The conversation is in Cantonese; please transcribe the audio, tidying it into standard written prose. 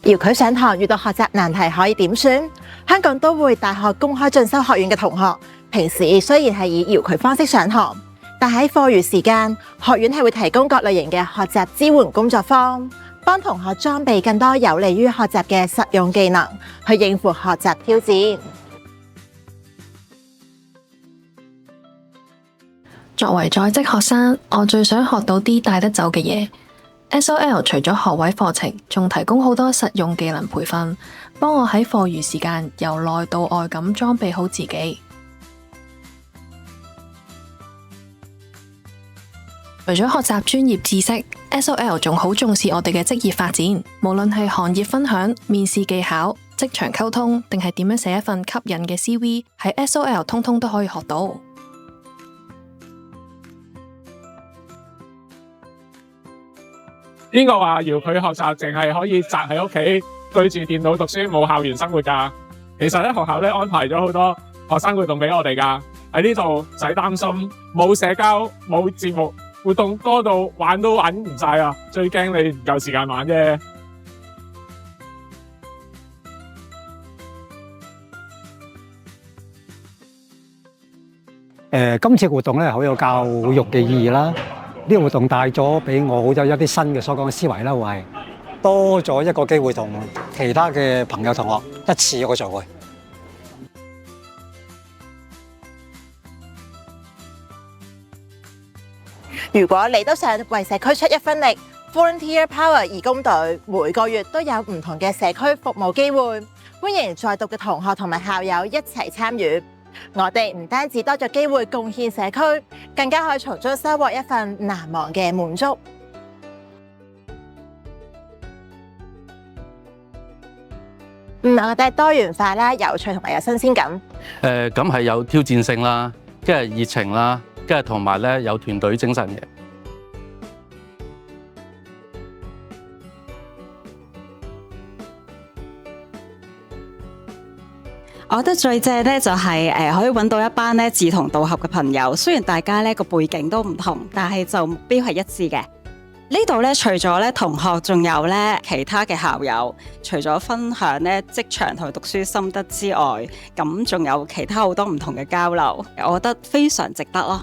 遙距上堂遇到學習難題可以點算？香港都會大學公開進修學院嘅同學，平時雖然係以遙距方式上堂，但喺課餘時間，學院係會提供各類型嘅學習支援工作坊，幫同學裝備更多有利於學習嘅實用技能，去應付學習挑戰。作為在職學生，我最想學到啲帶得走嘅嘢。SOL 除咗學位課程，仲提供好多實用技能培訓，幫我喺課餘時間由內到外咁裝備好自己。除咗學習專業知識， SOL 仲好重視我哋嘅職業發展，無論係行業分享、面試技巧、職場溝通，定係點樣寫一份吸引嘅 CV， 喺 SOL 通通都可以學到。邊個話遙距學習淨係可以宅喺屋企對住電腦讀書，冇校園生活㗎？其實咧，學校咧安排咗好多學生活動俾我哋㗎。喺呢度唔使擔心冇社交、冇節目，活動多到玩都玩唔晒啊！最驚你唔夠時間玩啫。今次活動咧好有教育嘅意義啦。呢個活動帶咗俾我好有一啲新嘅所講嘅思維啦，會係多咗一個機會同其他嘅朋友同學一次過聚會。如果你都想為社區出一分力 ，Volunteer Power 義工隊每個月都有唔同嘅社區服務機會，歡迎在讀嘅同學同埋校友一齊參與。我哋唔單止多咗機會貢獻社區，更加可以從中收穫一份難忘嘅滿足。我覺得多元化啦、有趣同埋有新鮮感。咁係有挑戰性啦，跟住熱情啦，跟住同埋咧有團隊精神嘅。我覺得最正咧就係可以揾到一班咧志同道合嘅朋友，雖然大家咧個背景都唔同，但係就目標係一致嘅。呢度咧除咗咧同學，仲有咧其他嘅校友，除咗分享咧職場同讀書心得之外，咁仲有其他好多唔同嘅交流，我覺得非常值得咯。